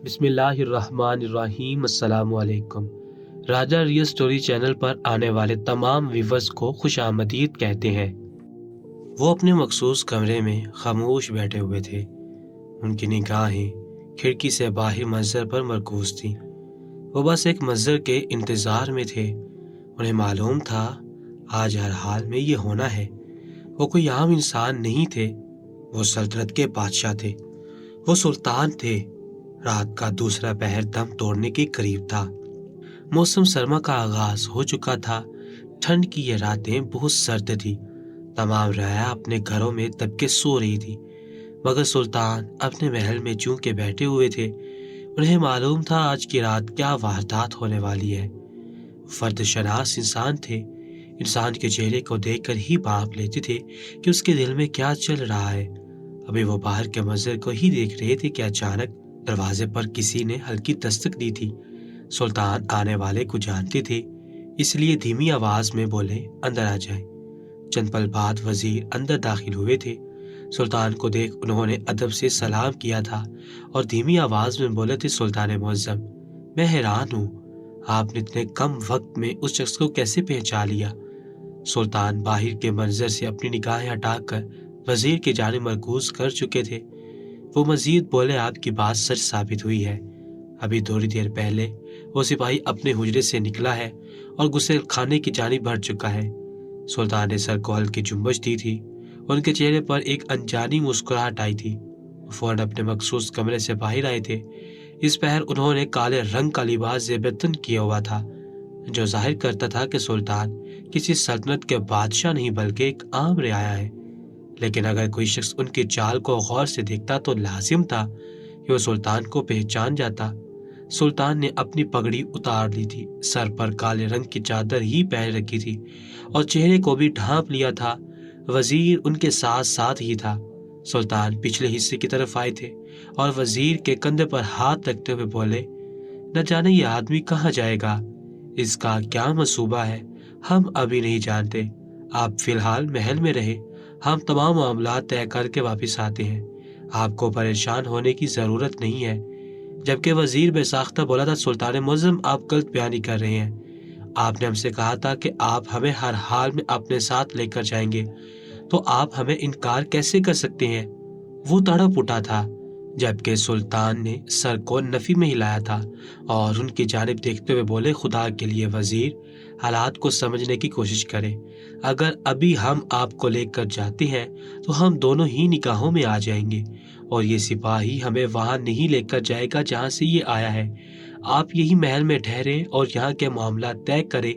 بسم اللہ الرحمن الرحیم۔ السلام علیکم۔ راجہ ریئل سٹوری چینل پر آنے والے تمام ویورز کو خوش آمدید کہتے ہیں۔ وہ اپنے مخصوص کمرے میں خاموش بیٹھے ہوئے تھے۔ ان کی نگاہیں کھڑکی سے باہر منظر پر مرکوز تھیں۔ وہ بس ایک منظر کے انتظار میں تھے۔ انہیں معلوم تھا آج ہر حال میں یہ ہونا ہے۔ وہ کوئی عام انسان نہیں تھے، وہ سلطنت کے بادشاہ تھے، وہ سلطان تھے۔ رات کا دوسرا پہر دم توڑنے کے قریب تھا۔ موسم سرما کا آغاز ہو چکا تھا۔ ٹھنڈ کی یہ راتیں بہت سرد تھی۔ تمام رعایا اپنے گھروں میں دب کے سو رہی تھی، مگر سلطان اپنے محل میں چون کے بیٹھے ہوئے تھے۔ انہیں معلوم تھا آج کی رات کیا واردات ہونے والی ہے۔ فرد شناس انسان تھے۔ انسان کے چہرے کو دیکھ کر ہی بھانپ لیتے تھے کہ اس کے دل میں کیا چل رہا ہے۔ ابھی وہ باہر کے منظر کو ہی دیکھ رہے تھے کہ اچانک دروازے پر کسی نے ہلکی دستک دی تھی۔ سلطان آنے والے کو جانتے تھے، اس لیے دھیمی آواز میں بولے، اندر آ جائیں۔ چند پل بعد وزیر اندر داخل ہوئے تھے۔ سلطان کو دیکھ انہوں نے ادب سے سلام کیا تھا اور دھیمی آواز میں بولے تھے، سلطان معظم، میں حیران ہوں، آپ نے اتنے کم وقت میں اس شخص کو کیسے پہچان لیا؟ سلطان باہر کے منظر سے اپنی نگاہیں ہٹا کر وزیر کی جانب مرکوز کر چکے تھے۔ وہ مزید بولے، آپ کی بات سچ ثابت ہوئی ہے۔ ابھی تھوڑی دیر پہلے وہ سپاہی اپنے حجرے سے نکلا ہے اور غسل خانے کی جانب بڑھ چکا ہے۔ سلطان نے سر کو ہلکی جنبش دی تھی۔ ان کے چہرے پر ایک انجانی مسکراہٹ آئی تھی۔ وہ فوراً اپنے مخصوص کمرے سے باہر آئے تھے۔ اس پہر انہوں نے کالے رنگ کا لباس زیبتن کیا ہوا تھا، جو ظاہر کرتا تھا کہ سلطان کسی سلطنت کے بادشاہ نہیں بلکہ ایک عام رعایا ہے۔ لیکن اگر کوئی شخص ان کی چال کو غور سے دیکھتا تو لازم تھا کہ وہ سلطان کو پہچان جاتا۔ سلطان نے اپنی پگڑی اتار لی تھی، سر پر کالے رنگ کی چادر ہی پہن رکھی تھی اور چہرے کو بھی ڈھانپ لیا تھا۔ وزیر ان کے ساتھ ساتھ ہی تھا۔ سلطان پچھلے حصے کی طرف آئے تھے اور وزیر کے کندھے پر ہاتھ رکھتے ہوئے بولے، نہ جانے یہ آدمی کہاں جائے گا، اس کا کیا منصوبہ ہے، ہم ابھی نہیں جانتے۔ آپ فی الحال محل میں رہے، ہم تمام معاملات طے کر کے واپس آتے ہیں، آپ کو پریشان ہونے کی ضرورت نہیں ہے۔ جبکہ وزیر بے ساختہ بولا تھا، سلطان معظم، آپ غلط بیانی کر رہے ہیں۔ آپ نے ہم سے کہا تھا کہ آپ ہمیں ہر حال میں اپنے ساتھ لے کر جائیں گے، تو آپ ہمیں انکار کیسے کر سکتے ہیں؟ وہ تڑپ اٹھا تھا، جبکہ سلطان نے سر کو نفی میں ہلایا تھا اور ان کی جانب دیکھتے ہوئے بولے، خدا کے لیے وزیر، حالات کو سمجھنے کی کوشش کریں۔ اگر ابھی ہم آپ کو لے کر جاتے ہیں تو ہم دونوں ہی نکاحوں میں آ جائیں گے اور یہ سپاہی ہمیں وہاں نہیں لے کر جائے گا جہاں سے یہ آیا ہے۔ آپ یہی محل میں ٹھہریں اور یہاں کے معاملات طے کریں،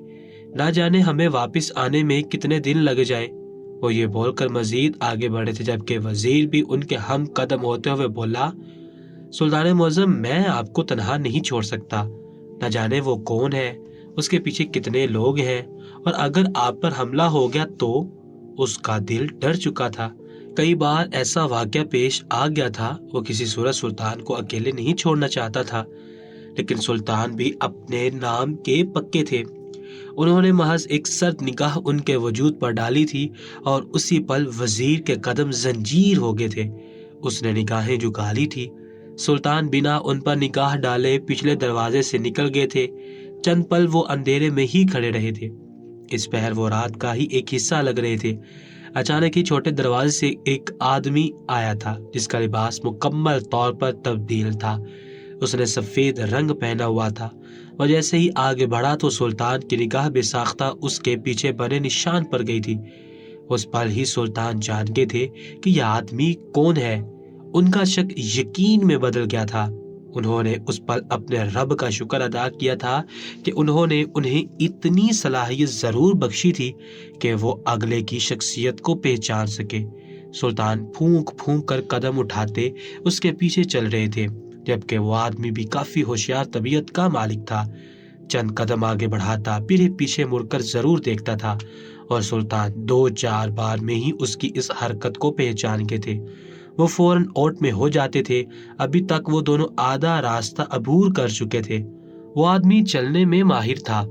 نہ جانے ہمیں واپس آنے میں کتنے دن لگ جائیں۔ وہ یہ بول کر مزید آگے بڑھے تھے، جبکہ وزیر بھی ان کے ہم قدم ہوتے ہوئے بولا، سلطان معظم، میں آپ کو تنہا نہیں چھوڑ سکتا۔ نہ جانے وہ کون ہے، اس کے پیچھے کتنے لوگ ہیں، اور اگر آپ پر حملہ ہو گیا تو؟ اس کا دل ڈر چکا تھا۔ کئی بار ایسا واقعہ پیش آ گیا تھا۔ وہ کسی صورت سلطان کو اکیلے نہیں چھوڑنا چاہتا تھا، لیکن سلطان بھی اپنے نام کے پکے تھے۔ انہوں نے محض ایک سرد نگاہ ان کے وجود پر ڈالی تھی اور اسی پل وزیر کے قدم زنجیر ہو گئے تھے۔ اس نے نگاہیں جھکا لی تھی۔ سلطان بنا ان پر نگاہ ڈالے پچھلے دروازے سے نکل گئے تھے۔ چند پل وہ اندھیرے میں ہی کھڑے رہے تھے۔ اس پہر وہ رات کا ہی ایک حصہ لگ رہے تھے۔ اچانک ہی چھوٹے دروازے سے ایک آدمی آیا تھا، جس کا لباس مکمل طور پر تبدیل تھا۔ اس نے سفید رنگ پہنا ہوا تھا اور جیسے ہی آگے بڑھا تو سلطان کی نگاہ بے ساختہ اس کے پیچھے بنے نشان پر گئی تھی۔ اس پل ہی سلطان جان گئے تھے کہ یہ آدمی کون ہے۔ ان کا شک یقین میں بدل گیا تھا۔ انہوں نے اس پل اپنے رب کا شکر ادا کیا تھا کہ انہوں نے انہیں اتنی صلاحیت ضرور بخشی تھی کہ وہ اگلے کی شخصیت کو پہچان سکے۔ سلطان پھونک پھونک کر قدم اٹھاتے اس کے پیچھے چل رہے تھے، جبکہ وہ آدمی بھی کافی ہوشیار طبیعت کا مالک تھا۔ چند قدم آگے بڑھاتا پھر پیچھے مڑ کر ضرور دیکھتا تھا، اور سلطان 2-4 بار میں ہی اس کی اس حرکت کو پہچان گئے تھے۔ وہ فوراً اوٹ میں ہو جاتے تھے۔ ابھی تک وہ دونوں آدھا راستہ عبور کر چکے تھے۔ وہ آدمی چلنے میں ماہر تھا۔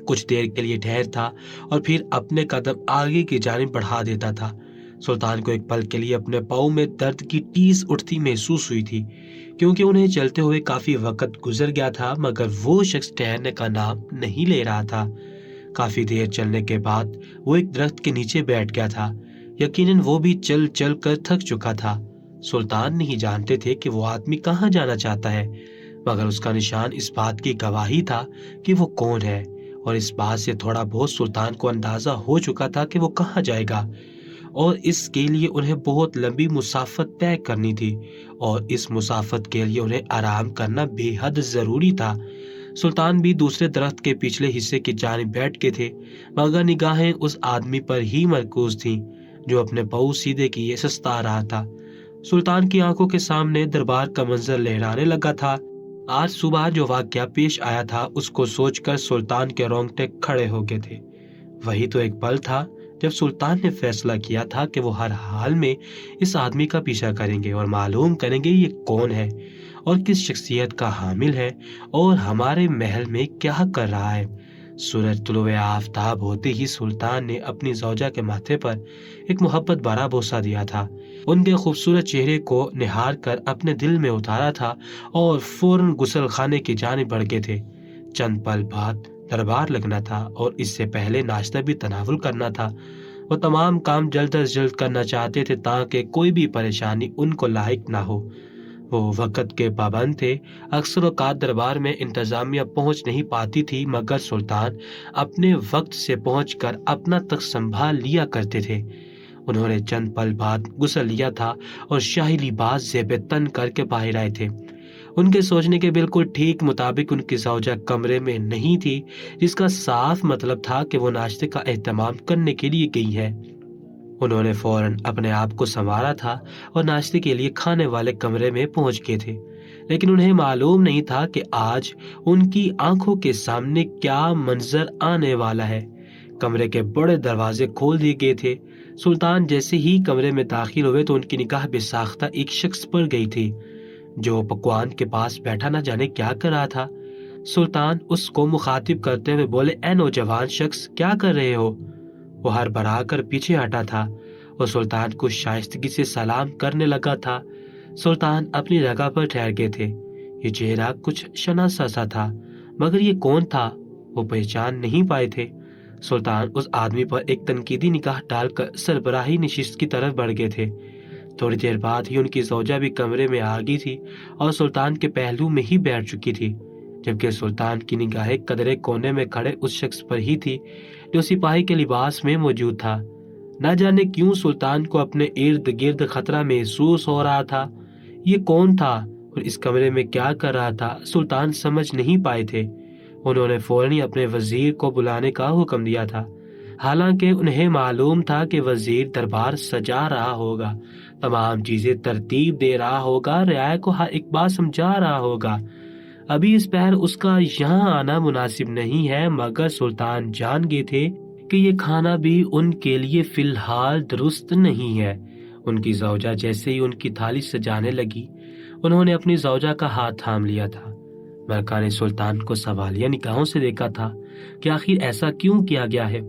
کچھ دیر کے لیے ٹھہرتا اور پھر اپنے قدم آگے کی جانب بڑھا دیتا تھا۔ سلطان کو ایک پل کے لیے اپنے پاؤں میں درد کی ٹیس اٹھتی محسوس ہوئی تھی، کیونکہ انہیں چلتے ہوئے کافی وقت گزر گیا تھا مگر وہ شخص ٹہرنے کا نام نہیں لے رہا تھا۔ کافی دیر چلنے کے بعد وہ ایک درخت کے نیچے بیٹھ گیا تھا۔ یقیناً وہ بھی چل چل کر تھک چکا تھا۔ سلطان نہیں جانتے تھے کہ وہ آدمی کہاں جانا چاہتا ہے، مگر اس کا نشان اس بات کی گواہی تھا کہ وہ کون ہے، اور اس بات سے تھوڑا بہت سلطان کو اندازہ ہو چکا تھا کہ وہ کہاں جائے گا، اور اس کے لیے انہیں بہت لمبی مسافت طے کرنی تھی، اور اس مسافت کے لیے انہیں آرام کرنا بے حد ضروری تھا۔ سلطان بھی دوسرے درخت کے پچھلے حصے کی جانب بیٹھ کے تھے، مگر نگاہیں اس آدمی پر ہی مرکوز تھیں جو اپنے پاؤں سیدھے کیے سستا رہا تھا۔ سلطان کی آنکھوں کے سامنے دربار کا منظر لہرانے لگا تھا۔ آج صبح جو واقعہ پیش آیا تھا اس کو سوچ کر سلطان کے رونگٹے کھڑے ہو گئے تھے۔ وہی تو ایک پل تھا جب سلطان نے فیصلہ کیا تھا کہ وہ ہر حال میں اس آدمی کا پیچھا کریں گے اور معلوم کریں گے یہ کون ہے اور کس شخصیت کا حامل ہے اور ہمارے محل میں کیا کر رہا ہے۔ سورج طلوع آفتاب ہوتے ہی سلطان نے اپنی زوجہ کے ماتھے پر ایک محبت بھرا بوسہ دیا تھا، ان کے خوبصورت چہرے کو نہار کر اپنے دل میں اتارا تھا اور فوراً غسل خانے کی جانب بڑھ گئے تھے۔ چند پل بعد دربار لگنا تھا اور اس سے پہلے ناشتہ بھی تناول کرنا تھا۔ وہ تمام کام جلد از جلد کرنا چاہتے تھے تاکہ کوئی بھی پریشانی ان کو لاحق نہ ہو۔ وہ وقت کے پابند تھے، اکثر اوقات دربار میں انتظامیہ پہنچ نہیں پاتی تھی مگر سلطان اپنے وقت سے پہنچ کر اپنا تخت سنبھال لیا کرتے تھے۔ انہوں نے چند پل بعد غسل لیا تھا اور شاہی لباس زیب تن کر کے باہر آئے تھے۔ ان کے سوچنے کے بالکل ٹھیک مطابق ان کی زوجہ کمرے میں نہیں تھی، جس کا صاف مطلب تھا کہ وہ ناشتے کا اہتمام کرنے کے لیے گئی ہے۔ انہوں نے فوراً اپنے آپ کو سنوارا تھا اور ناشتے کے لیے کھانے والے کمرے میں پہنچ گئے تھے، لیکن انہیں معلوم نہیں تھا کہ آج ان کی آنکھوں کے سامنے کیا منظر آنے والا ہے۔ کمرے کے بڑے دروازے کھول دیے گئے تھے۔ سلطان جیسے ہی کمرے میں داخل ہوئے تو ان کی نگاہ بے ساختہ ایک شخص پر گئی تھی جو پکوان کے پاس بیٹھا نہ جانے کیا کر رہا تھا۔ سلطان اس کو مخاطب کرتے ہوئے بولے، اے نوجوان شخص، کیا کر رہے ہو؟ وہ ہر برا کر پیچھے ہٹا تھا اور سلطان کو شائستگی سے سلام کرنے لگا تھا۔ سلطان اپنی جگہ پر ٹھہر گئے تھے۔ یہ چہرہ کچھ شناسا سا تھا مگر یہ کون تھا وہ پہچان نہیں پائے تھے۔ سلطان اس آدمی پر ایک تنقیدی نگاہ ڈال کر سربراہی نشست کی طرف بڑھ گئے تھے۔ تھوڑی دیر بعد ہی ان کی زوجہ بھی کمرے میں آ گئی تھی اور سلطان کے پہلو میں ہی بیٹھ چکی تھی، جبکہ سلطان کی نگاہیں قدرے کونے میں کھڑے اس شخص پر ہی تھی جو سپاہی کے لباس میں موجود تھا۔ نہ جانے کیوں سلطان کو اپنے ارد گرد خطرہ محسوس ہو رہا تھا۔ یہ کون تھا اور اس کمرے میں کیا کر رہا تھا سلطان سمجھ نہیں پائے تھے۔ انہوں نے فوراً اپنے وزیر کو بلانے کا حکم دیا تھا، حالانکہ انہیں معلوم تھا کہ وزیر دربار سجا رہا ہوگا، تمام چیزیں ترتیب دے رہا ہوگا، رعایا کو ہر ایک بات سمجھا رہا ہوگا۔ ابھی اس پہر اس کا یہاں آنا مناسب نہیں ہے، مگر سلطان جان گئے تھے کہ یہ کھانا بھی ان کے لیے فی الحال درست نہیں ہے۔ ان کی زوجہ جیسے ہی ان کی تھالی سجانے لگی، انہوں نے اپنی زوجہ کا ہاتھ تھام لیا تھا۔ ملکہ نے سلطان کو سوالیہ نگاہوں سے دیکھا تھا کہ آخر ایسا کیوں کیا گیا ہے،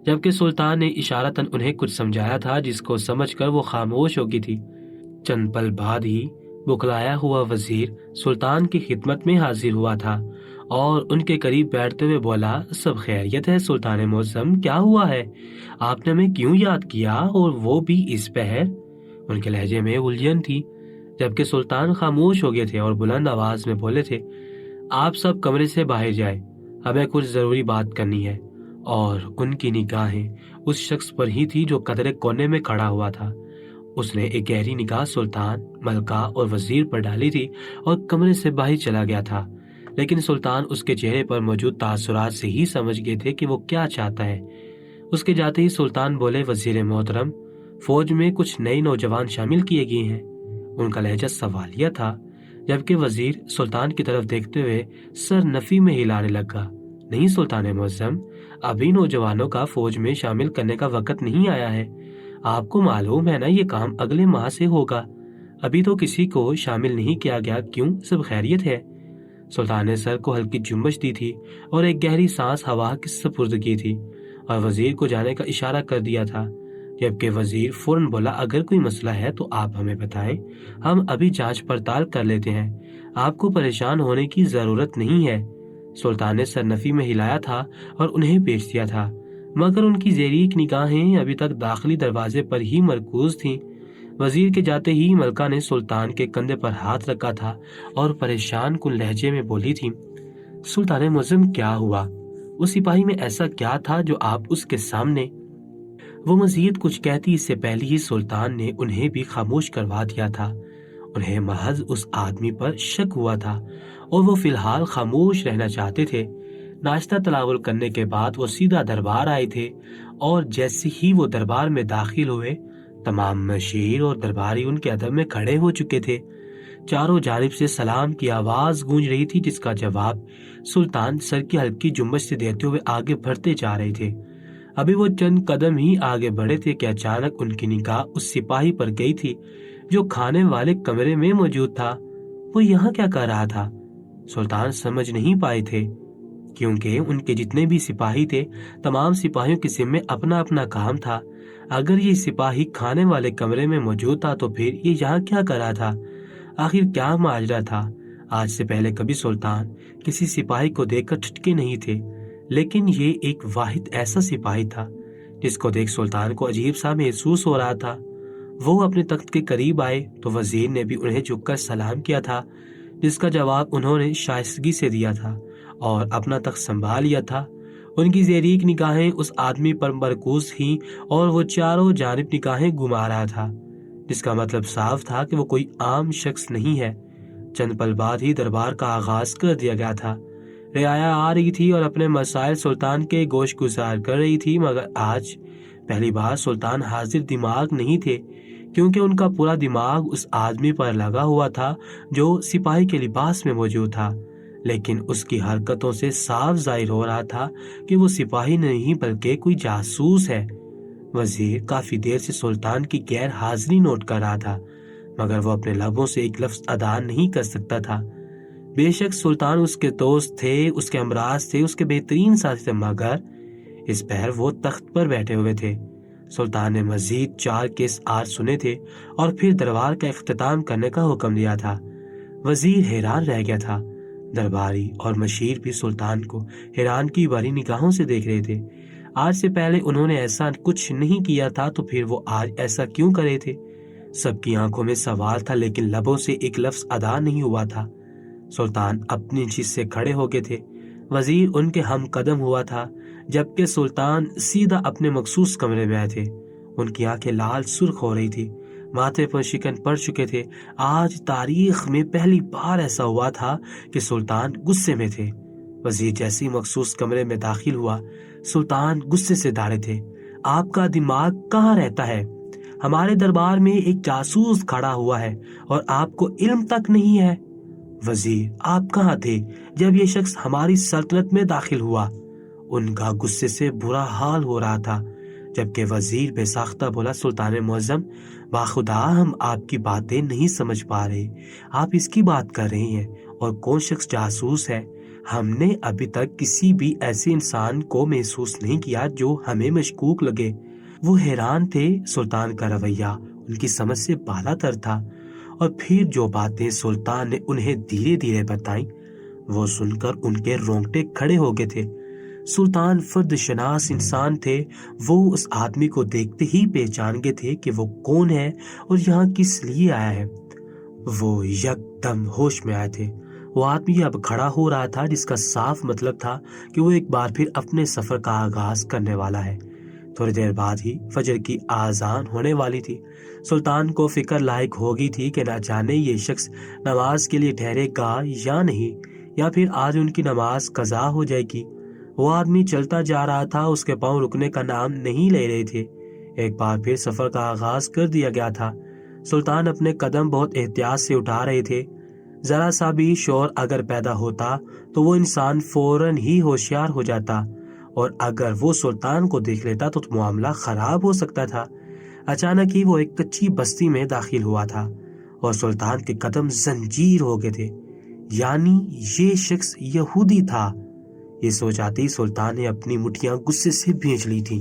جبکہ سلطان نے اشارتاً انہیں کچھ سمجھایا تھا جس کو سمجھ کر وہ خاموش ہو گئی تھی۔ چند پل بعد ہی بکلایا ہوا وزیر سلطان کی خدمت میں حاضر ہوا تھا اور ان کے قریب بیٹھتے ہوئے بولا، سب خیریت ہے سلطان معظم؟ کیا ہوا ہے؟ آپ نے ہمیں کیوں یاد کیا اور وہ بھی اس پہر؟ ان کے لہجے میں الجھن تھی، جبکہ سلطان خاموش ہو گئے تھے اور بلند آواز میں بولے تھے، آپ سب کمرے سے باہر جائیں، ہمیں کچھ ضروری بات کرنی ہے۔ اور ان کی نگاہیں اس شخص پر ہی تھی جو قدرے کونے میں کھڑا ہوا تھا۔ اس نے ایک گہری نگاہ سلطان، ملکہ اور وزیر پر ڈالی تھی اور کمرے سے باہر چلا گیا تھا، لیکن سلطان اس کے چہرے پر موجود تاثرات سے ہی سمجھ گئے تھے کہ وہ کیا چاہتا ہے۔ اس کے جاتے ہی سلطان بولے، وزیر محترم، فوج میں کچھ نئے نوجوان شامل کیے گئے ہیں۔ ان کا لہجہ سوالیہ تھا، جبکہ وزیر سلطان کی طرف دیکھتے ہوئے سر نفی میں ہلانے لگا، نہیں سلطان معظم، ابھی نوجوانوں کا فوج میں شامل کرنے کا وقت نہیں آیا ہے۔ آپ کو معلوم ہے نا یہ کام اگلے ماہ سے ہوگا، ابھی تو کسی کو شامل نہیں کیا گیا، کیوں سب خیریت ہے؟ سلطان نے سر کو ہلکی جنبش دی تھی اور ایک گہری سانس ہوا کی سپرد کی تھی اور وزیر کو جانے کا اشارہ کر دیا تھا۔ جبکہ وزیر فوراً بولا اگر کوئی مسئلہ ہے تو آپ ہمیں بتائیں، ہم ابھی جانچ پڑتال کر لیتے ہیں، آپ کو پریشان ہونے کی ضرورت نہیں ہے۔ سلطان نے سر نفی میں ہلایا تھا اور انہیں پیش دیا تھا، مگر ان کی زیرک نگاہیں ابھی تک داخلی دروازے پر ہی مرکوز تھیں۔ وزیر کے جاتے ہی ملکہ نے سلطان کے کندھے پر ہاتھ رکھا تھا اور پریشان کن لہجے میں بولی تھی، سلطان معظم کیا ہوا؟ اس سپاہی میں ایسا کیا تھا جو آپ اس کے سامنے؟ وہ مزید کچھ کہتی اس سے پہلے ہی سلطان نے انہیں بھی خاموش کروا دیا تھا۔ انہیں محض اس آدمی پر شک ہوا تھا اور وہ فی الحال خاموش رہنا چاہتے تھے۔ ناشتہ تناول کرنے کے بعد وہ سیدھا دربار آئے تھے اور جیسے ہی وہ دربار میں داخل ہوئے، تمام مشیر اور درباری ان کے ادب میں کھڑے ہو چکے تھے۔ چاروں جانب سے سلام کی آواز گونج رہی تھی، جس کا جواب سلطان سر کی ہلکی جنبش سے دیتے ہوئے آگے بڑھتے جا رہے تھے۔ ابھی وہ چند قدم ہی آگے بڑھے تھے کہ اچانک ان کی نگاہ اس سپاہی پر گئی تھی جو کھانے والے کمرے میں موجود تھا۔ وہ یہاں کیا کر رہا تھا؟ سلطان سمجھ نہیں پائے تھے، کیونکہ ان کے جتنے بھی سپاہی تھے تمام سپاہیوں کے ذمے اپنا اپنا کام تھا۔ اگر یہ سپاہی کھانے والے کمرے میں موجود تھا تو پھر یہ یہاں کیا کر رہا تھا؟ آخر کیا ماجرا تھا؟ آج سے پہلے کبھی سلطان کسی سپاہی کو دیکھ کر ٹھٹکے نہیں تھے، لیکن یہ ایک واحد ایسا سپاہی تھا جس کو دیکھ سلطان کو عجیب سا محسوس ہو رہا تھا۔ وہ اپنے تخت کے قریب آئے تو وزیر نے بھی انہیں جھک کر سلام کیا تھا، جس کا جواب انہوں نے شائستگی سے دیا تھا اور اپنا تخت سنبھال لیا تھا۔ ان کی زیرک نگاہیں اس آدمی پر مرکوز تھیں اور وہ چاروں جانب نگاہیں گھما رہا تھا، جس کا مطلب صاف تھا کہ وہ کوئی عام شخص نہیں ہے۔ چند پل بعد ہی دربار کا آغاز کر دیا گیا تھا۔ رعایا آ رہی تھی اور اپنے مسائل سلطان کے گوش گزار کر رہی تھی، مگر آج پہلی بار سلطان حاضر دماغ نہیں تھے، کیونکہ ان کا پورا دماغ اس آدمی پر لگا ہوا تھا جو سپاہی کے لباس میں موجود تھا۔ لیکن اس کی حرکتوں سے صاف ظاہر ہو رہا تھا کہ وہ سپاہی نہیں بلکہ کوئی جاسوس ہے۔ وزیر کافی دیر سے سلطان کی غیر حاضری نوٹ کر رہا تھا، مگر وہ اپنے لبوں سے ایک لفظ ادا نہیں کر سکتا تھا۔ بے شک سلطان اس کے دوست تھے، اس کے ہمراز تھے، اس کے بہترین ساتھی تھے، مگر اس پہر وہ تخت پر بیٹھے ہوئے تھے۔ سلطان نے مزید 4 کیس آر سنے تھے اور پھر دربار کا اختتام کرنے کا حکم دیا تھا۔ وزیر حیران رہ گیا تھا۔ درباری اور مشیر بھی سلطان کو حیران کی بھری نگاہوں سے دیکھ رہے تھے۔ آج سے پہلے انہوں نے ایسا کچھ نہیں کیا تھا تو پھر وہ آج ایسا کیوں کرے تھے؟ سب کی آنکھوں میں سوال تھا، لیکن لبوں سے ایک لفظ ادا نہیں ہوا تھا۔ سلطان اپنی چیز سے کھڑے ہو گئے تھے۔ وزیر ان کے ہم قدم ہوا تھا، جبکہ سلطان سیدھا اپنے مخصوص کمرے میں آئے تھے۔ ان کی آنکھیں لال سرخ ہو رہی تھی، ماتھے پر شکن پڑ چکے تھے۔ آج تاریخ میں پہلی بار ایسا ہوا تھا کہ سلطان غصے میں تھے۔ وزیر جیسے ہی مخصوص کمرے میں داخل ہوا، سلطان غصے سے دھاڑے تھے۔ آپ کا دماغ کہاں رہتا ہے؟ ہمارے دربار میں ایک جاسوس کھڑا ہوا ہے اور آپ کو علم تک نہیں ہے۔ وزیر، آپ کہاں تھے جب یہ شخص ہماری سلطنت میں داخل ہوا؟ ان کا غصے سے برا حال ہو رہا تھا، جبکہ وزیر بے ساختہ بولا، سلطان معظم، باخدا ہم آپ کی باتیں نہیں سمجھ پا رہے۔ آپ اس کی بات کر رہے ہیں اور کون شخص جاسوس ہے؟ ہم نے ابھی تک کسی بھی ایسے انسان کو محسوس نہیں کیا جو ہمیں مشکوک لگے۔ وہ حیران تھے۔ سلطان کا رویہ ان کی سمجھ سے بالا تر تھا، اور پھر جو باتیں سلطان نے انہیں دھیرے دھیرے بتائیں، وہ سن کر ان کے رونگٹے کھڑے ہو گئے تھے۔ سلطان فرد شناس انسان تھے۔ وہ اس آدمی کو دیکھتے ہی پہچان گئے تھے کہ وہ کون ہے اور یہاں کس لیے آیا ہے۔ وہ یک دم ہوش میں آئے تھے۔ وہ آدمی اب کھڑا ہو رہا تھا، جس کا صاف مطلب تھا کہ وہ ایک بار پھر اپنے سفر کا آغاز کرنے والا ہے۔ تھوڑی دیر بعد ہی فجر کی آذان ہونے والی تھی۔ سلطان کو فکر لاحق ہو گئی تھی کہ نہ جانے یہ شخص نماز کے لیے ٹھہرے گا یا نہیں، یا پھر آج ان کی نماز قضا ہو جائے گی۔ وہ آدمی چلتا جا رہا تھا، اس کے پاؤں رکنے کا نام نہیں لے رہے تھے۔ ایک بار پھر سفر کا آغاز کر دیا گیا تھا۔ سلطان اپنے قدم بہت احتیاط سے اٹھا رہے تھے۔ ذرا سا بھی شور اگر پیدا ہوتا تو وہ انسان فوراً ہی ہوشیار ہو جاتا، اور اگر وہ سلطان کو دیکھ لیتا تو معاملہ خراب ہو سکتا تھا۔ اچانک ہی وہ ایک کچی بستی میں داخل ہوا تھا اور سلطان کے قدم زنجیر ہو گئے تھے، یعنی یہ شخص یہودی تھا۔ یہ سوچ آتے ہی سلطان نے اپنی مٹھیاں غصے سے بھیج لی تھی۔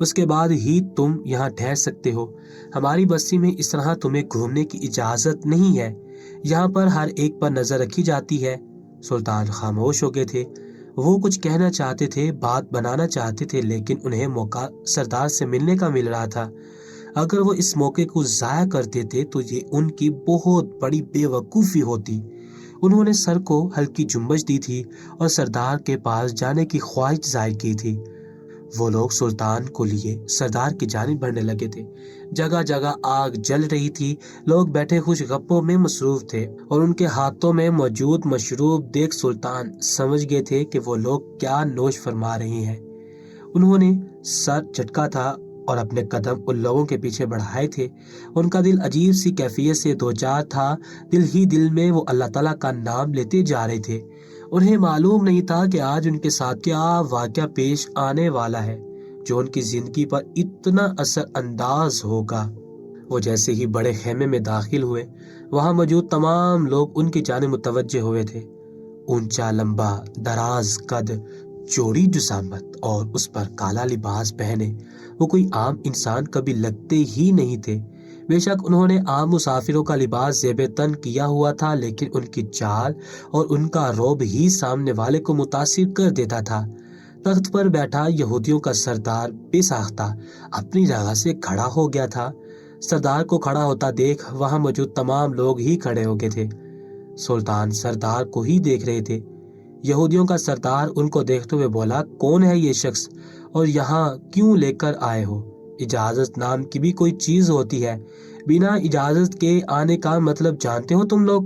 اس کے بعد ہی تم یہاں ٹھہر سکتے ہو۔ ہماری بستی میں اس طرح تمہیں گھومنے کی اجازت نہیں ہے، یہاں پر ہر ایک پر نظر رکھی جاتی ہے۔ سلطان خاموش ہو گئے تھے۔ وہ کچھ کہنا چاہتے تھے، بات بنانا چاہتے تھے، لیکن انہیں موقع سردار سے ملنے کا مل رہا تھا۔ اگر وہ اس موقع کو ضائع کر دیتے تو یہ ان کی بہت بڑی بے وقوفی ہوتی۔ انہوں نے سر کو ہلکی جنبش دی تھی اور سردار کے پاس جانے کی خواہش ظاہر کی تھی۔ وہ لوگ سلطان کو لیے سردار کی جانب بڑھنے لگے تھے۔ جگہ جگہ آگ جل رہی تھی، لوگ بیٹھے خوش گپوں میں مصروف تھے اور ان کے ہاتھوں میں موجود مشروب دیکھ سلطان سمجھ گئے تھے کہ وہ لوگ کیا نوش فرما رہے ہیں۔ انہوں نے سر جھٹکا تھا اور اپنے قدم ان لوگوں کے پیچھے بڑھائے تھے۔ ان کا دل عجیب سی کیفیت سے دوچار تھا، دل ہی دل میں وہ اللہ تعالیٰ کا نام لیتے جا رہے تھے۔ انہیں معلوم نہیں تھا کہ آج ان کے ساتھ کیا واقعہ پیش آنے والا ہے جو ان کی زندگی پر اتنا اثر انداز ہوگا۔ وہ جیسے ہی بڑے خیمے میں داخل ہوئے، وہاں موجود تمام لوگ ان کی جانب متوجہ ہوئے تھے۔ اونچا لمبا دراز قد، چوڑی جسامت اور اس پر کالا لباس پہنے وہ کوئی عام انسان کبھی لگتے ہی نہیں تھے۔ بے شک انہوں نے عام مسافروں کا لباس زیب تن کیا ہوا تھا، لیکن ان کی چال اور ان کا رعب ہی سامنے والے کو متاثر کر دیتا تھا۔ تخت پر بیٹھا یہودیوں کا سردار بے ساختہ اپنی جگہ سے کھڑا ہو گیا تھا۔ سردار کو کھڑا ہوتا دیکھ وہاں موجود تمام لوگ ہی کھڑے ہو گئے تھے۔ سلطان سردار کو ہی دیکھ رہے تھے۔ یہودیوں کا سردار ان کو دیکھتے ہوئے بولا، کون ہے یہ شخص اور یہاں کیوں لے کر آئے ہو؟ اجازت نام کی بھی کوئی چیز ہوتی ہے، بنا اجازت کے آنے کا مطلب جانتے ہو تم لوگ؟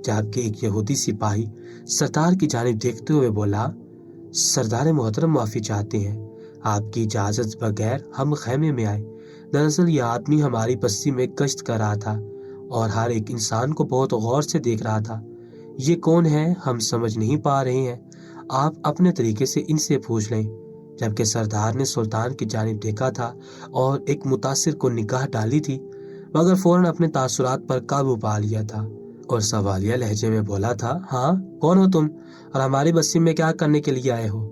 جبکہ ایک یہودی سپاہی سردار کی جانب دیکھتے ہوئے بولا، سردار محترم معافی چاہتے ہیں، آپ کی اجازت بغیر ہم خیمے میں آئے۔ دراصل یہ آدمی ہماری بستی میں گشت کر رہا تھا اور ہر ایک انسان کو بہت غور سے دیکھ رہا تھا۔ یہ کون ہے ہم سمجھ نہیں پا رہے ہیں، آپ اپنے طریقے سے ان سے پوچھ لیں۔ جبکہ سردار نے سلطان کی جانب دیکھا تھا اور ایک متاثر کو نگاہ ڈالی تھی، مگر فوراً اپنے تاثرات پر قابو پا لیا تھا اور سوالیہ لہجے میں بولا تھا، ہاں کون ہو تم اور ہماری بستی میں کیا کرنے کے لیے آئے ہو؟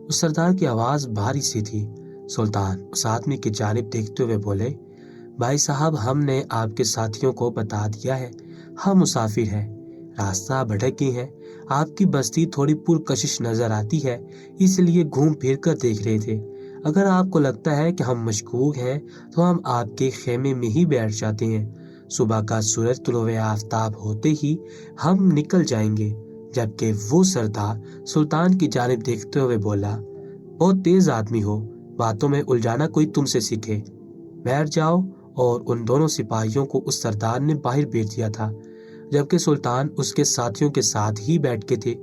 اس سردار کی آواز بھاری سی تھی۔ سلطان اس آدمی کی جانب دیکھتے ہوئے بولے، بھائی صاحب، ہم نے آپ کے ساتھیوں کو بتا دیا ہے، ہم مسافر ہیں، راستہ بھٹکی ہیں، آپ کی بستی تھوڑی پرکشش نظر آتی ہے، اس لیے گھوم پھر کر دیکھ رہے تھے۔ اگر آپ کو لگتا ہے کہ ہم مشکوک ہیں تو ہم آپ کے خیمے میں ہی بیٹھ جاتے ہیں، صبح کا سورج طلوع آفتاب ہوتے ہی ہم نکل جائیں گے۔ جبکہ وہ سردار سلطان کی جانب دیکھتے ہوئے بولا، بہت تیز آدمی ہو، باتوں میں الجھانا کوئی تم سے سیکھے، بیٹھ جاؤ۔ اور ان دونوں سپاہیوں کو اس سردار نے باہر بھیج دیا تھا، جبکہ سلطان اس کے ساتھیوں کے ساتھ ہی بیٹھ کے تھے۔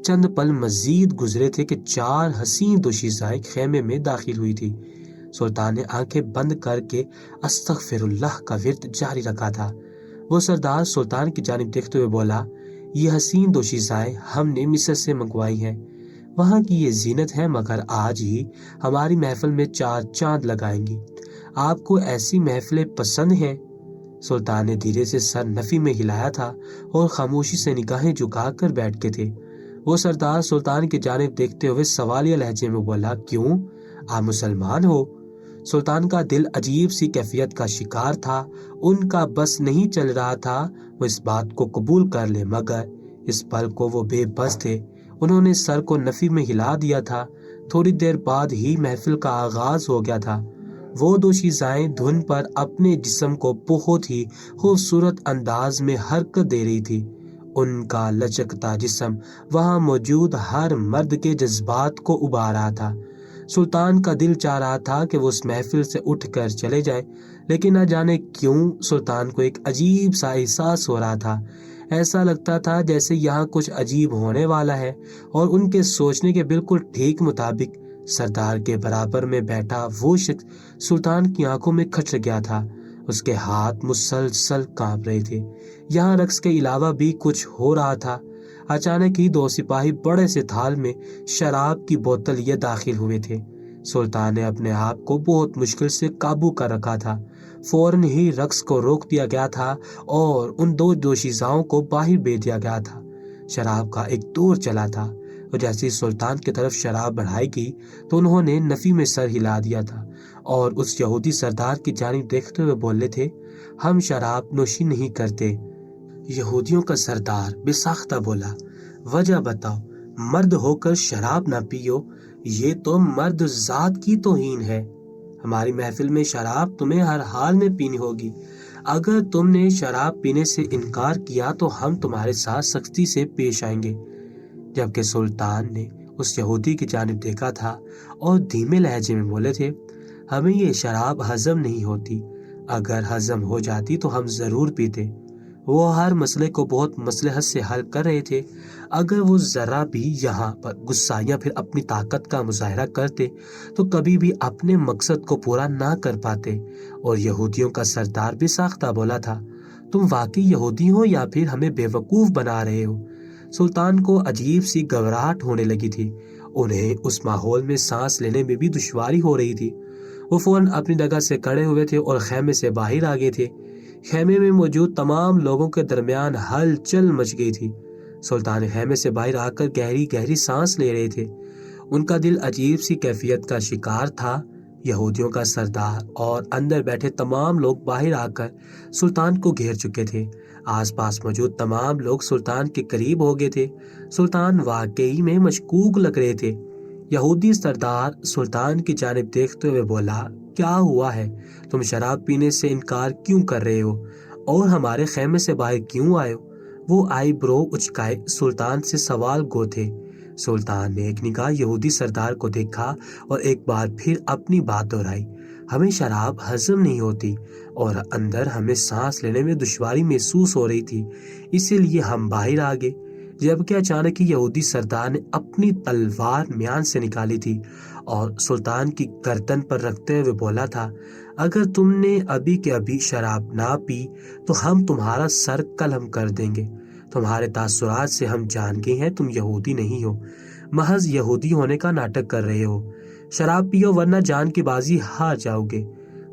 چند پل مزید گزرے تھے کہ 4 حسین دوشیزائیں خیمے میں داخل ہوئی تھی۔ سلطان نے آنکھیں بند کر کے استغفر اللہ کا ورد جاری رکھا تھا۔ وہ سردار سلطان کی جانب دیکھتے ہوئے بولا، یہ حسین دوشیزائیں ہم نے مصر سے منگوائی ہیں، وہاں کی یہ زینت ہے، مگر آج ہی ہماری محفل میں 4 چاند لگائیں گی۔ آپ کو ایسی محفلیں پسند ہیں؟ سلطان نے دھیرے سے سر نفی میں ہلایا تھا اور خاموشی سے نگاہیں جھکا کر بیٹھ کے تھے۔ وہ سردار سلطان کی جانب دیکھتے ہوئے سوالیہ لہجے میں بولا، کیوں، آپ مسلمان ہو؟ سلطان کا دل عجیب سی کیفیت کا شکار تھا، ان کا بس نہیں چل رہا تھا وہ اس بات کو قبول کر لے، مگر اس پل کو وہ بے بس تھے۔ انہوں نے سر کو نفی میں ہلا دیا تھا۔ تھوڑی دیر بعد ہی محفل کا آغاز ہو گیا تھا۔ وہ دوشیزائیں دھن پر اپنے جسم کو بہت ہی خوبصورت انداز میں حرکت دے رہی تھی۔ ان کا لچکتا جسم وہاں موجود ہر مرد کے جذبات کو ابھار رہا تھا۔ سلطان کا دل چاہ رہا تھا کہ وہ اس محفل سے اٹھ کر چلے جائے، لیکن نہ جانے کیوں سلطان کو ایک عجیب سا احساس ہو رہا تھا۔ ایسا لگتا تھا جیسے یہاں کچھ عجیب ہونے والا ہے، اور ان کے سوچنے کے بالکل ٹھیک مطابق سردار کے برابر میں بیٹھا وہ شخص سلطان کی آنکھوں میں کھٹر گیا تھا۔ اس کے ہاتھ مسلسل کانپ رہے تھے۔ یہاں رقص کے علاوہ بھی کچھ ہو رہا تھا۔ اچانک ہی 2 سپاہی بڑے سے تھال میں شراب کی بوتل یہ داخل ہوئے تھے۔ سلطان نے اپنے آپ کو بہت مشکل سے قابو کر رکھا تھا۔ فوراً ہی رقص کو روک دیا گیا تھا اور ان 2 دوشیزاؤں کو باہر بھیج دیا گیا تھا۔ شراب کا ایک دور چلا تھا اور جیسے سلطان کی طرف شراب بڑھائی گئی تو انہوں نے نفی میں سر ہلا دیا تھا اور اس یہودی سردار کی جانب دیکھتے ہوئے بولے تھے، ہم شراب نوشی نہیں کرتے۔ یہودیوں کا سردار بے ساختہ بولا، وجہ بتاؤ، مرد ہو کر شراب نہ پیو، یہ تو مرد ذات کی توہین ہے۔ ہماری محفل میں شراب تمہیں ہر حال میں پینی ہوگی۔ اگر تم نے شراب پینے سے انکار کیا تو ہم تمہارے ساتھ سختی سے پیش آئیں گے۔ جبکہ سلطان نے اس یہودی کی جانب دیکھا تھا اور دھیمے لہجے میں بولے تھے، ہمیں یہ شراب ہضم نہیں ہوتی، اگر ہضم ہو جاتی تو ہم ضرور پیتے۔ وہ ہر مسئلے کو بہت مصلحت سے حل کر رہے تھے، اگر وہ ذرا بھی یہاں پر غصہ یا پھر اپنی طاقت کا مظاہرہ کرتے تو کبھی بھی اپنے مقصد کو پورا نہ کر پاتے۔ اور یہودیوں کا سردار بھی ساختہ بولا تھا، تم واقعی یہودی ہو یا پھر ہمیں بیوقوف بنا رہے ہو؟ سلطان کو عجیب سی گھبراہٹ ہونے لگی تھی، انہیں اس ماحول میں سانس لینے میں بھی دشواری ہو رہی تھی۔ وہ فوراً اپنی جگہ سے کھڑے ہوئے تھے اور خیمے سے باہر آ گئے تھے۔ خیمے میں موجود تمام لوگوں کے درمیان ہلچل مچ گئی تھی۔ سلطان خیمے سے باہر آ کر گہری گہری سانس لے رہے تھے، ان کا دل عجیب سی کیفیت کا شکار تھا۔ یہودیوں کا سردار اور اندر بیٹھے تمام لوگ باہر آ کر سلطان کو گھیر چکے تھے۔ آس پاس موجود تمام لوگ سلطان کے قریب ہو گئے تھے۔ سلطان واقعی میں مشکوک لگ رہے تھے۔ یہودی سردار سلطان کی جانب دیکھتے ہوئے بولا، کیا ہوا ہے؟ تم شراب پینے سے انکار کیوں کر رہے ہو اور ہمارے خیمے سے باہر کیوں آئے ہو؟ وہ آئی برو اچکائے سلطان سے سوال گو تھے۔ سلطان نے ایک نگاہ یہودی سردار کو دیکھا اور ایک بار پھر اپنی بات دہرائی، ہمیں شراب ہضم نہیں ہوتی اور اندر ہمیں سانس لینے میں دشواری محسوس ہو رہی تھی، اسی لیے ہم باہر آ گئے۔ جبکہ اچانک ہی یہودی سردار نے اپنی تلوار میان سے نکالی تھی اور سلطان کی گردن پر رکھتے ہوئے بولا تھا، اگر تم نے ابھی کے ابھی شراب نہ پی تو ہم تمہارا سر قلم کر دیں گے۔ تمہارے تاثرات سے ہم جان گئے ہیں تم یہودی نہیں ہو، محض یہودی ہونے کا ناٹک کر رہے ہو۔ شراب پیو ورنہ جان کی بازی ہار جاؤ گے۔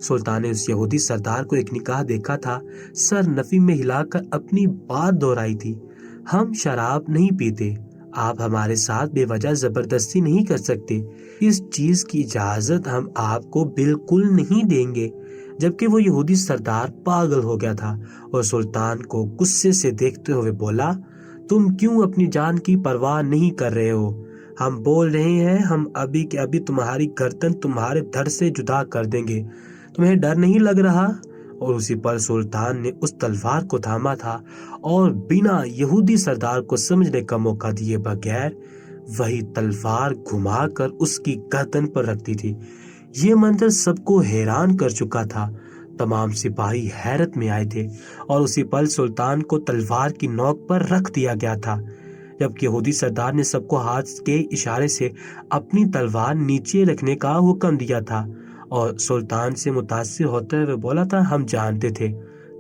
سلطان نے اس یہودی سردار کو ایک نگاہ دیکھا تھا، سر نفی میں ہلا کر اپنی بات دہرائی تھی، ہم شراب نہیں پیتے، آپ ہمارے ساتھ بے وجہ زبردستی نہیں کر سکتے، اس چیز کی اجازت ہم آپ کو بالکل نہیں دیں گے۔ جبکہ وہ یہودی سردار پاگل ہو گیا تھا اور سلطان کو غصے سے دیکھتے ہوئے بولا، تم کیوں اپنی جان کی پرواہ نہیں کر رہے ہو؟ ہم بول رہے ہیں، ہم ابھی کے ابھی تمہاری گردن تمہارے دھڑ سے جدا کر دیں گے، تمہیں ڈر نہیں لگ رہا؟ اور اسی پر سلطان نے اس تلوار کو تھاما تھا اور بنا یہودی سردار کو سمجھنے کا موقع دیے بغیر وہی تلوار گھما کر اس کی گردن پر رکھ دی تھی۔ یہ منظر سب کو حیران کر چکا تھا۔ تمام سپاہی حیرت میں آئے تھے اور اسی پل سلطان کو تلوار کی نوک پر رکھ دیا گیا تھا، جبکہ یہودی سردار نے سب کو ہاتھ کے اشارے سے اپنی تلوار نیچے رکھنے کا حکم دیا تھا اور سلطان سے متاثر ہوتے ہوئے بولا تھا، ہم جانتے تھے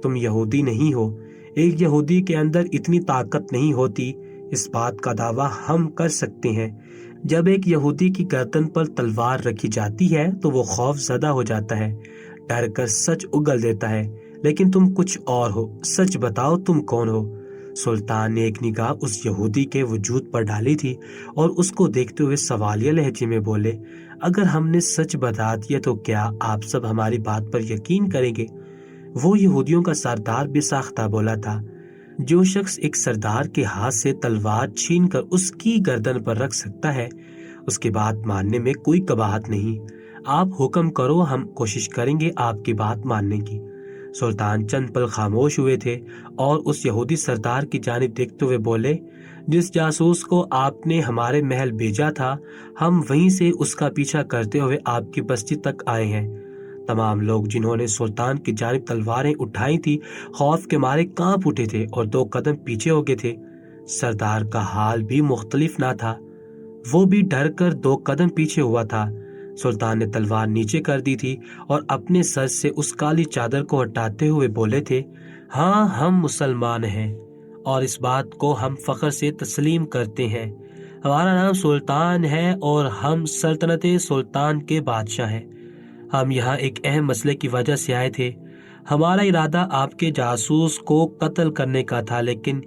تم یہودی نہیں ہو، ایک یہودی کے اندر اتنی طاقت نہیں ہوتی، اس بات کا دعویٰ ہم کر سکتے ہیں، جب ایک یہودی کی گردن پر تلوار رکھی جاتی ہے تو وہ خوف زدہ ہو جاتا ہے، ڈر کر سچ اگل دیتا ہے، لیکن تم کچھ اور ہو، سچ بتاؤ تم کون ہو؟ سلطان نے ایک نگاہ اس یہودی کے وجود پر ڈالی تھی اور اس کو دیکھتے ہوئے سوالیہ لہجے میں بولے، اگر ہم نے سچ بتا دیا تو کیا آپ سب ہماری بات پر یقین کریں گے؟ وہ یہودیوں کا سردار بے ساختہ بولا تھا، جو شخص ایک سردار کے ہاتھ سے تلوار چھین کر اس کی گردن پر رکھ سکتا ہے، اس کی بات ماننے میں کوئی قباحت نہیں، آپ حکم کرو، ہم کوشش کریں گے آپ کی بات ماننے کی۔ سلطان چند پل خاموش ہوئے تھے اور اس یہودی سردار کی جانب دیکھتے ہوئے بولے، جس جاسوس کو آپ نے ہمارے محل بھیجا تھا، ہم وہیں سے اس کا پیچھا کرتے ہوئے آپ کی بستی تک آئے ہیں۔ تمام لوگ جنہوں نے سلطان کی جانب تلواریں اٹھائی تھی خوف کے مارے کانپ اٹھے تھے اور 2 قدم پیچھے ہو گئے تھے۔ سردار کا حال بھی مختلف نہ تھا، وہ بھی ڈر کر 2 قدم پیچھے ہوا تھا۔ سلطان نے تلوار نیچے کر دی تھی اور اپنے سر سے اس کالی چادر کو ہٹاتے ہوئے بولے تھے، ہاں ہم مسلمان ہیں اور اس بات کو ہم فخر سے تسلیم کرتے ہیں، ہمارا نام سلطان ہے اور ہم سلطنت سلطان کے بادشاہ ہیں۔ ہم یہاں ایک اہم مسئلے کی وجہ سے آئے تھے، ہمارا ارادہ آپ کے جاسوس کو قتل کرنے کا تھا، لیکن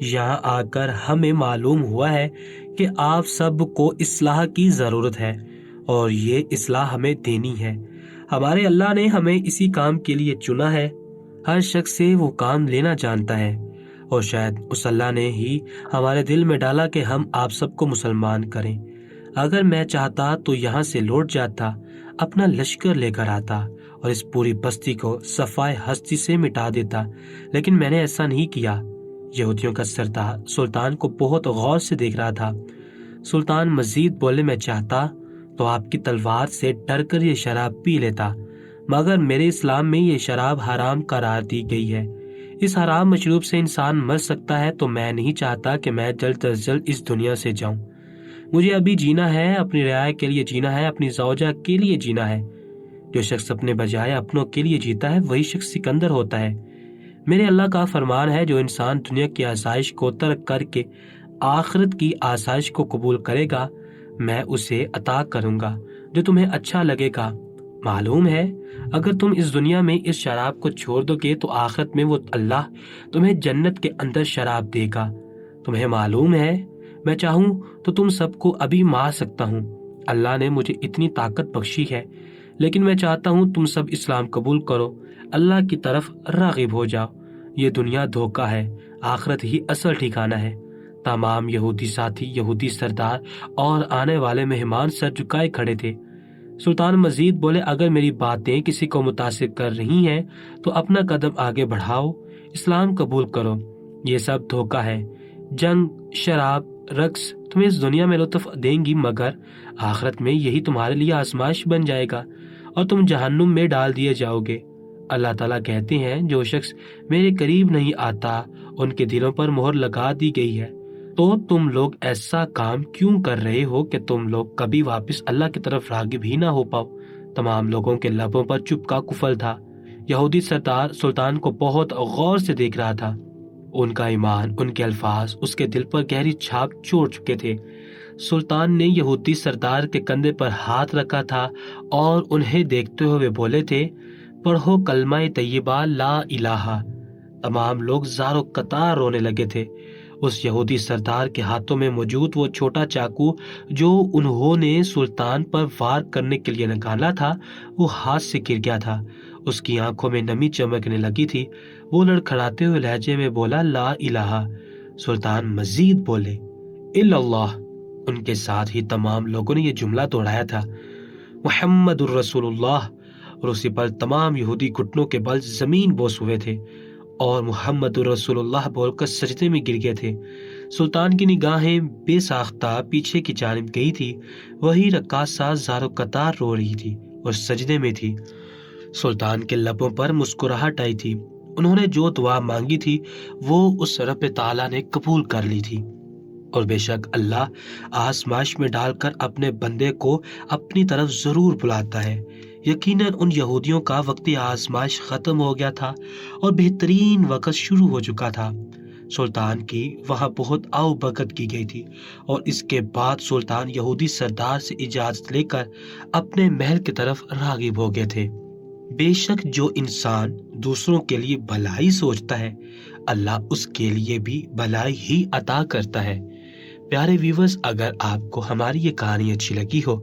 یہاں آ کر ہمیں معلوم ہوا ہے کہ آپ سب کو اصلاح کی ضرورت ہے اور یہ اصلاح ہمیں دینی ہے۔ ہمارے اللہ نے ہمیں اسی کام کے لیے چنا ہے۔ ہر شخص سے وہ کام لینا جانتا ہے، اور شاید اس اللہ نے ہی ہمارے دل میں ڈالا کہ ہم آپ سب کو مسلمان کریں۔ اگر میں چاہتا تو یہاں سے لوٹ جاتا، اپنا لشکر لے کر آتا اور اس پوری بستی کو صفائے ہستی سے مٹا دیتا، لیکن میں نے ایسا نہیں کیا۔ یہودیوں کا سردار سلطان کو بہت غور سے دیکھ رہا تھا۔ سلطان مزید بولے، میں چاہتا تو آپ کی تلوار سے ڈر کر یہ شراب پی لیتا، مگر میرے اسلام میں یہ شراب حرام قرار دی گئی ہے۔ اس حرام مشروب سے انسان مر سکتا ہے، تو میں نہیں چاہتا کہ میں جلد از جلد اس دنیا سے جاؤں۔ مجھے ابھی جینا ہے، اپنی رعایا کے لیے جینا ہے، اپنی زوجہ کے لیے جینا ہے۔ جو شخص اپنے بجائے اپنوں کے لیے جیتا ہے وہی شخص سکندر ہوتا ہے۔ میرے اللہ کا فرمان ہے، جو انسان دنیا کی آسائش کو ترک کر کے آخرت کی آسائش کو قبول کرے گا، میں اسے عطا کروں گا جو تمہیں اچھا لگے گا۔ معلوم ہے اگر تم اس دنیا میں اس شراب کو چھوڑ دو گے تو آخرت میں وہ اللہ تمہیں جنت کے اندر شراب دے گا۔ تمہیں معلوم ہے میں چاہوں تو تم سب کو ابھی مار سکتا ہوں۔ اللہ نے مجھے اتنی طاقت بخشی ہے، لیکن میں چاہتا ہوں تم سب اسلام قبول کرو، اللہ کی طرف راغب ہو جاؤ۔ یہ دنیا دھوکہ ہے، آخرت ہی اصل ٹھکانہ ہے۔ تمام یہودی ساتھی، یہودی سردار اور آنے والے مہمان سر جھکائے کھڑے تھے۔ سلطان مزید بولے، اگر میری باتیں کسی کو متاثر کر رہی ہیں تو اپنا قدم آگے بڑھاؤ، اسلام قبول کرو۔ یہ سب دھوکہ ہے۔ جنگ، شراب، رقص تمہیں اس دنیا میں لطف دیں گی، مگر آخرت میں یہی تمہارے لیے آزمائش بن جائے گا اور تم جہنم میں ڈال دیے جاؤ گے۔ اللہ تعالیٰ کہتے ہیں، جو شخص میرے قریب نہیں آتا ان کے دلوں پر مہر لگا دی گئی ہے۔ تو تم لوگ ایسا کام کیوں کر رہے ہو کہ تم لوگ کبھی واپس اللہ کی طرف راغب ہی نہ ہو پاؤ؟ تمام لوگوں کے لبوں پر چپ کا قفل تھا۔ یہودی سردار سلطان کو بہت غور سے دیکھ رہا تھا۔ ان کا ایمان، ان کے الفاظ اس کے دل پر گہری چھاپ چھوڑ چکے تھے۔ سلطان نے یہودی سردار کے کندھے پر ہاتھ رکھا تھا اور انہیں دیکھتے ہوئے بولے تھے، پڑھو کلمہ طیبہ لا الہ۔ تمام لوگ زاروں قطار رونے لگے تھے۔ اس یہودی سردار کے ہاتھوں میں موجود وہ چھوٹا چاقو جو انہوں نے سلطان پر وار کرنے کے لیے نکالا تھا، وہ ہاتھ سے گر گیا تھا۔ اس کی آنکھوں میں نمی چمکنے لگی تھی۔ وہ لڑکھڑاتے ہوئے لہجے میں بولا، لا الہ۔ سلطان مزید بولے، الا اللہ۔ ان کے ساتھ ہی تمام لوگوں نے یہ جملہ دوہرایا تھا، محمد الرسول اللہ۔ اور اسی پر تمام یہودی گھٹنوں کے بل زمین بوس ہوئے تھے اور محمد الرسول اللہ بول کر سجدے میں گر گئے تھے۔ سلطان کی نگاہیں بے ساختہ پیچھے کی جانب گئی تھی۔ وہی رقاصہ زاروں قطار رو رہی تھی اور سجدے میں تھی۔ سلطان کے لبوں پر مسکراہٹ آئی تھی۔ انہوں نے جو دعا مانگی تھی وہ اس رب تعالیٰ نے قبول کر لی تھی، اور بے شک اللہ آزمائش میں ڈال کر اپنے بندے کو اپنی طرف ضرور بلاتا ہے۔ یقیناً ان یہودیوں کا وقتی آزمائش ختم ہو گیا تھا اور بہترین وقت شروع ہو چکا تھا۔ سلطان کی وہاں بہت آؤ بھگت کی گئی تھی، اور اس کے بعد سلطان یہودی سردار سے اجازت لے کر اپنے محل کی طرف راغب ہو گئے تھے۔ بے شک جو انسان دوسروں کے لیے بھلائی سوچتا ہے، اللہ اس کے لیے بھی بھلائی ہی عطا کرتا ہے۔ پیارے ویورز، اگر آپ کو ہماری یہ کہانی اچھی لگی ہو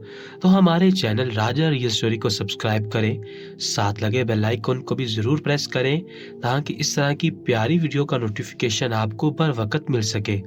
تو ہمارے چینل راجہ ریئل اسٹوری کو سبسکرائب کریں، ساتھ لگے بیل آئیکن کو بھی ضرور پریس کریں تاکہ اس طرح کی پیاری ویڈیو کا نوٹیفیکیشن آپ کو بر وقت مل سکے۔